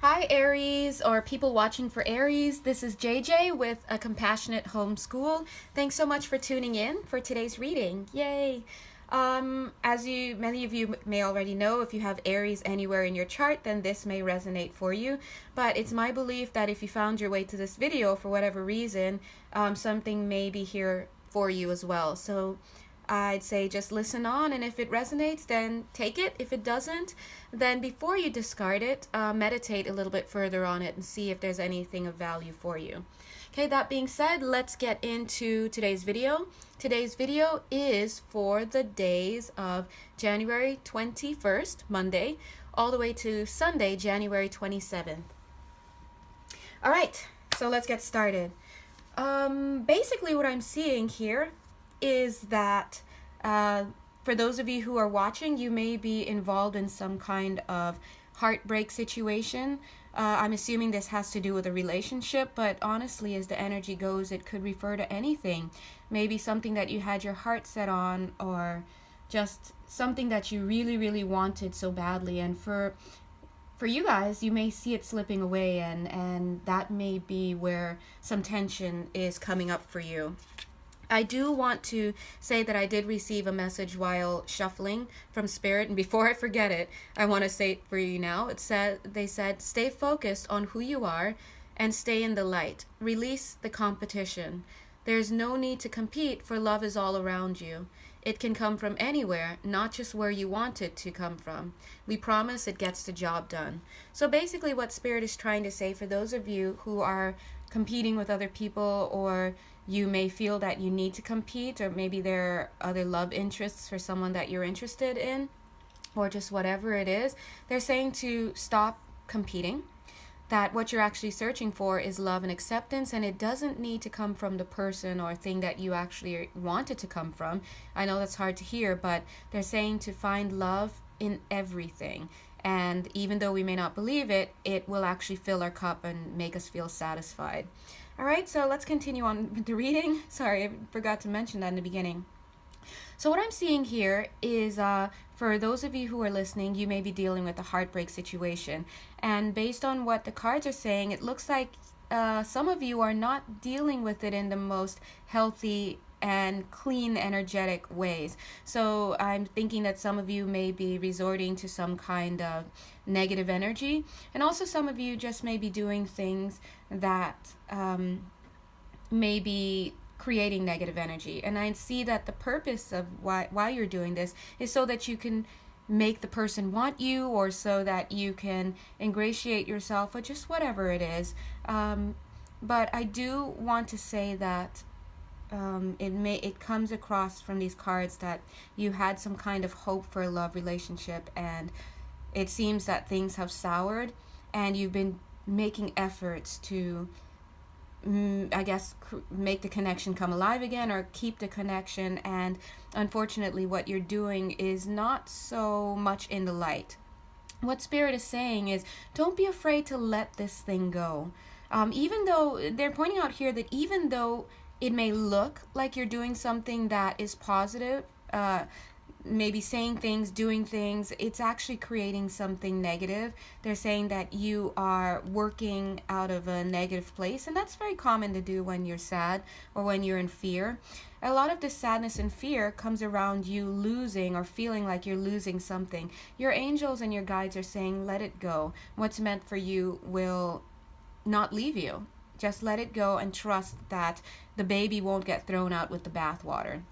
Hi Aries, or people watching for Aries. This is JJ with A Compassionate Homeschool. Thanks so much for tuning in for today's reading. Yay! Many of you may already know, if you have Aries anywhere in your chart, then this may resonate for you. But it's my belief that if you found your way to this video for whatever reason, something may be here for you as well. So I'd say just listen on, and if it resonates, then take it. If it doesn't, then before you discard it, meditate a little bit further on it and see if there's anything of value for you. Okay, that being said, let's get into today's video. Today's video is for the days of January 21st, Monday, all the way to Sunday, January 27th. All right, so let's get started. Basically what I'm seeing here is that for those of you who are watching, you may be involved in some kind of heartbreak situation. I'm assuming this has to do with a relationship, but honestly, as the energy goes, it could refer to anything. Maybe something that you had your heart set on, or just something that you really, really wanted so badly. And for you guys, you may see it slipping away, and that may be where some tension is coming up for you. I do want to say that I did receive a message while shuffling from Spirit, and before I forget it, I want to say it for you now. They said, stay focused on who you are and stay in the light. Release the competition. There's no need to compete, for love is all around you. It can come from anywhere, not just where you want it to come from. We promise it gets the job done. So basically what Spirit is trying to say, for those of you who are competing with other people, or you may feel that you need to compete, or maybe there are other love interests for someone that you're interested in, or just whatever it is, they're saying to stop competing, that what you're actually searching for is love and acceptance, and it doesn't need to come from the person or thing that you actually want it to come from. I know that's hard to hear, but they're saying to find love in everything. And even though we may not believe it, it will actually fill our cup and make us feel satisfied. All right, so let's continue on with the reading. Sorry, I forgot to mention that in the beginning. So what I'm seeing here is, for those of you who are listening, you may be dealing with a heartbreak situation. And based on what the cards are saying, it looks like some of you are not dealing with it in the most healthy and clean, energetic ways. So I'm thinking that some of you may be resorting to some kind of negative energy, and also some of you just may be doing things that may be creating negative energy. And I see that the purpose of why you're doing this is so that you can make the person want you, or so that you can ingratiate yourself, or just whatever it is. But I do want to say that it comes across from these cards that you had some kind of hope for a love relationship, and it seems that things have soured, and you've been making efforts to make the connection come alive again, or keep the connection, and unfortunately what you're doing is not so much in the light. What Spirit is saying is, don't be afraid to let this thing go. Even though they're pointing out here that even though it may look like you're doing something that is positive, maybe saying things, doing things, it's actually creating something negative. They're saying that you are working out of a negative place, and that's very common to do when you're sad or when you're in fear. A lot of this sadness and fear comes around you losing, or feeling like you're losing something. Your angels and your guides are saying, let it go. What's meant for you will not leave you. Just let it go and trust that the baby won't get thrown out with the bathwater.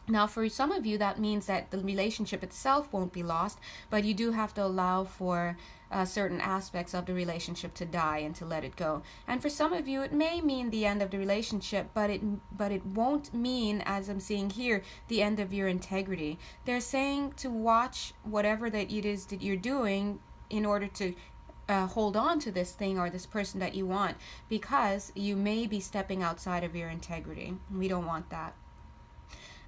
Now, for some of you, that means that the relationship itself won't be lost, but you do have to allow for certain aspects of the relationship to die and to let it go. And for some of you, it may mean the end of the relationship, but it won't mean, as I'm seeing here, the end of your integrity. They're saying to watch whatever that it is that you're doing in order to hold on to this thing or this person that you want, because you may be stepping outside of your integrity. We don't want that.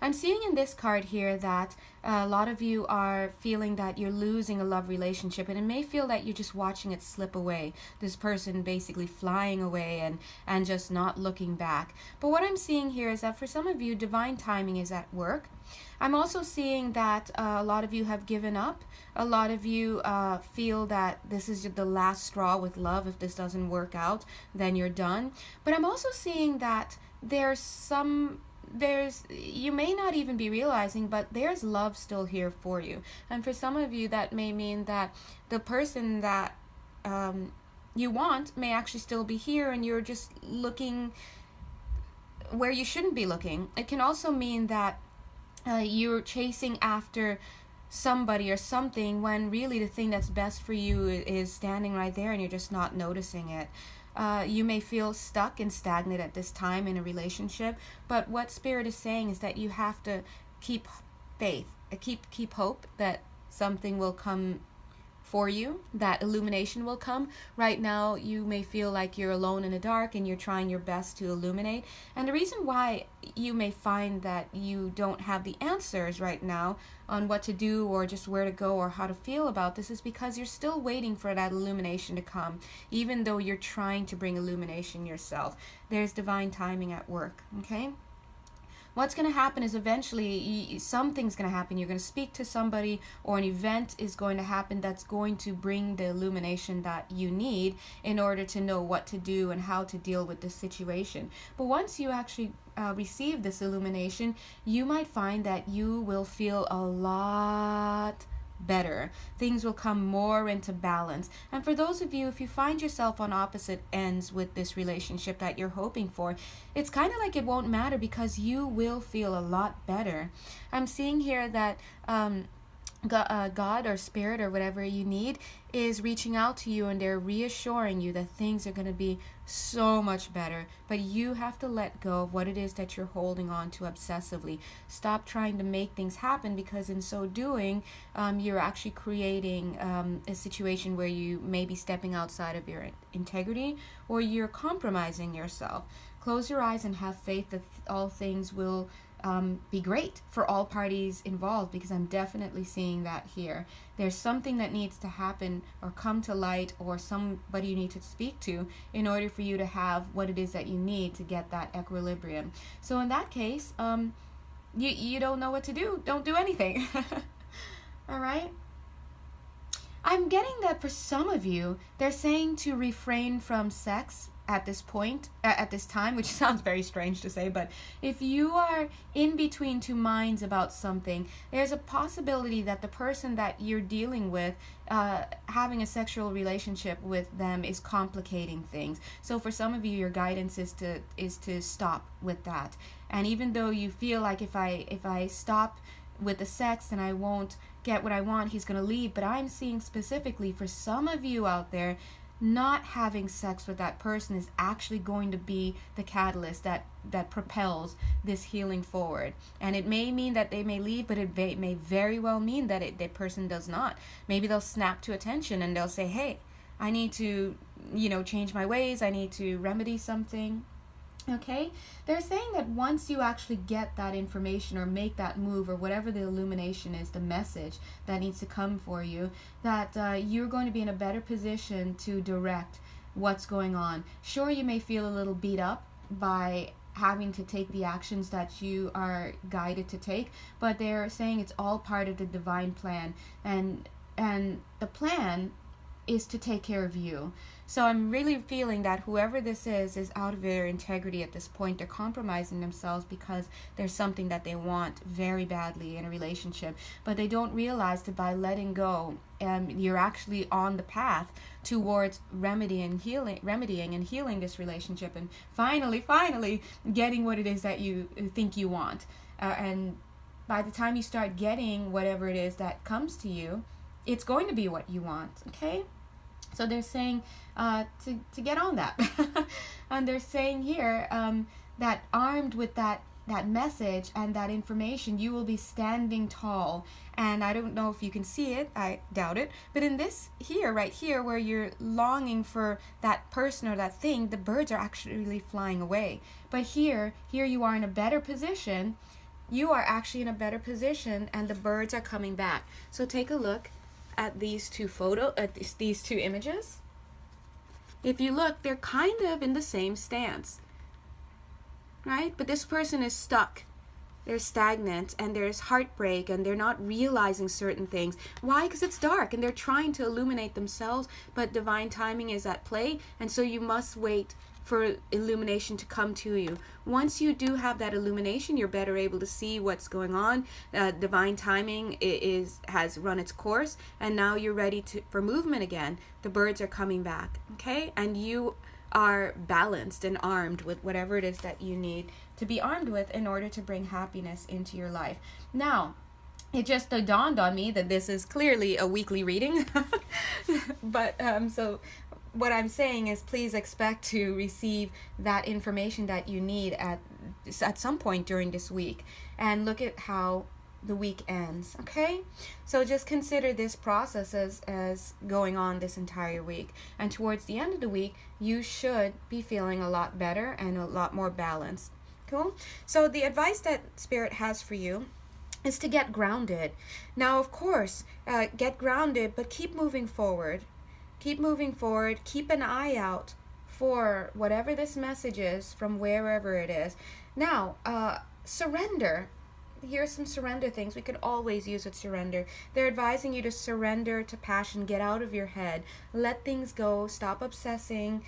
I'm seeing in this card here that a lot of you are feeling that you're losing a love relationship, and it may feel that you're just watching it slip away. This person basically flying away and just not looking back. But what I'm seeing here is that for some of you, divine timing is at work. I'm also seeing that a lot of you have given up. A lot of you feel that this is the last straw with love. If this doesn't work out, then you're done. But I'm also seeing that you may not even be realizing, but there's love still here for you. And for some of you, that may mean that the person that you want may actually still be here, and you're just looking where you shouldn't be looking. It can also mean that you're chasing after somebody or something when really the thing that's best for you is standing right there and you're just not noticing it. You may feel stuck and stagnant at this time in a relationship, but what Spirit is saying is that you have to keep faith, keep hope that something will come for you, that illumination will come. Right now, you may feel like you're alone in the dark and you're trying your best to illuminate. And the reason why you may find that you don't have the answers right now on what to do or just where to go or how to feel about this is because you're still waiting for that illumination to come, even though you're trying to bring illumination yourself. There's divine timing at work, okay? What's going to happen is eventually something's going to happen. You're going to speak to somebody, or an event is going to happen that's going to bring the illumination that you need in order to know what to do and how to deal with this situation. But once you actually receive this illumination, you might find that you will feel a lot better. Things will come more into balance. And for those of you, if you find yourself on opposite ends with this relationship that you're hoping for, it's kind of like it won't matter because you will feel a lot better. I'm seeing here that God or Spirit or whatever you need is reaching out to you, and they're reassuring you that things are going to be so much better. But you have to let go of what it is that you're holding on to obsessively. Stop trying to make things happen, because in so doing, you're actually creating a situation where you may be stepping outside of your integrity, or you're compromising yourself. Close your eyes and have faith that all things will be great for all parties involved, because I'm definitely seeing that here. There's something that needs to happen or come to light, or somebody you need to speak to in order for you to have what it is that you need to get that equilibrium. So in that case, you don't know what to do. Don't do anything. All right? I'm getting that for some of you, they're saying to refrain from sex at this point, at this time, which sounds very strange to say, but if you are in between two minds about something, there's a possibility that the person that you're dealing with, having a sexual relationship with them is complicating things. So for some of you, your guidance is to stop with that. And even though you feel like if I stop with the sex and I won't get what I want, he's going to leave, but I'm seeing specifically for some of you out there, not having sex with that person is actually going to be the catalyst that propels this healing forward. And it may mean that they may leave, but it may very well mean that that person does not. Maybe they'll snap to attention and they'll say, hey, I need to, change my ways. I need to remedy something. Okay? They're saying that once you actually get that information or make that move or whatever the illumination is, the message that needs to come for you, that you're going to be in a better position to direct what's going on. Sure, you may feel a little beat up by having to take the actions that you are guided to take, but they're saying it's all part of the divine plan, and the plan is to take care of you. So I'm really feeling that whoever this is out of their integrity at this point. They're compromising themselves because there's something that they want very badly in a relationship, but they don't realize that by letting go, you're actually on the path towards remedying and healing this relationship, and finally getting what it is that you think you want. And by the time you start getting whatever it is that comes to you, it's going to be what you want, okay? So they're saying to get on that. And they're saying here that armed with that message and that information, you will be standing tall. And I don't know if you can see it, I doubt it, but in this here, right here, where you're longing for that person or that thing, the birds are actually flying away. But here you are in a better position you are actually in a better position and the birds are coming back. So take a look at these two these two images. If you look, they're kind of in the same stance, right? But this person is stuck. They're stagnant and there's heartbreak and they're not realizing certain things. Why? Because it's dark and they're trying to illuminate themselves, but divine timing is at play, and so you must wait for illumination to come to you. Once you do have that illumination, you're better able to see what's going on. Divine timing has run its course, and now you're ready for movement again. The birds are coming back, okay? And you are balanced and armed with whatever it is that you need to be armed with in order to bring happiness into your life. Now, it just dawned on me that this is clearly a weekly reading. But so what I'm saying is, please expect to receive that information that you need at some point during this week, and look at how the week ends, okay? So just consider this process as going on this entire week, and towards the end of the week you should be feeling a lot better and a lot more balanced. Cool? So the advice that Spirit has for you is to get grounded. Now, of course, get grounded, but keep moving forward. Keep moving forward. Keep an eye out for whatever this message is from wherever it is. Now, surrender. Here's some surrender things we could always use with surrender. They're advising you to surrender to passion. Get out of your head. Let things go. Stop obsessing.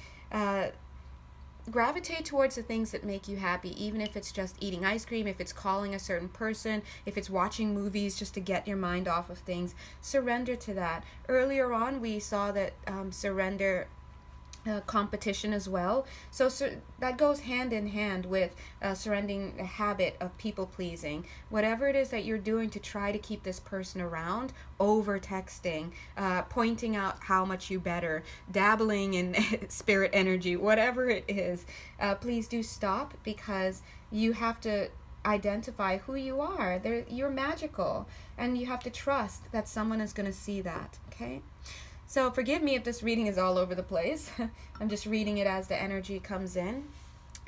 Gravitate towards the things that make you happy, even if it's just eating ice cream, if it's calling a certain person, if it's watching movies just to get your mind off of things. Surrender to that. Earlier on, we saw that surrender competition as well. So that goes hand in hand with surrendering the habit of people pleasing. Whatever it is that you're doing to try to keep this person around, over texting, pointing out how much you better, dabbling in spirit energy, whatever it is, please do stop, because you have to identify who you are. You're magical, and you have to trust that someone is going to see that, okay? So forgive me if this reading is all over the place. I'm just reading it as the energy comes in.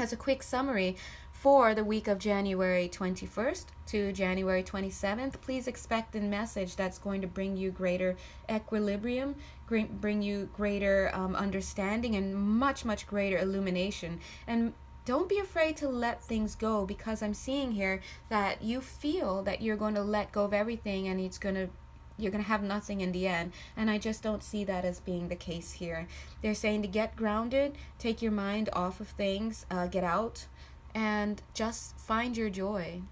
As a quick summary, for the week of January 21st to January 27th, please expect a message that's going to bring you greater equilibrium, bring you greater understanding, and much, much greater illumination. And don't be afraid to let things go, because I'm seeing here that you feel that you're going to let go of everything and you're going to have nothing in the end. And I just don't see that as being the case here. They're saying to get grounded, take your mind off of things, get out, and just find your joy.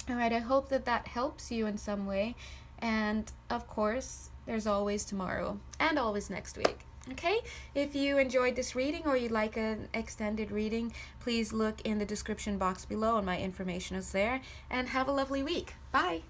All right, I hope that helps you in some way. And of course, there's always tomorrow and always next week. Okay, if you enjoyed this reading or you'd like an extended reading, please look in the description box below and my information is there. And have a lovely week. Bye.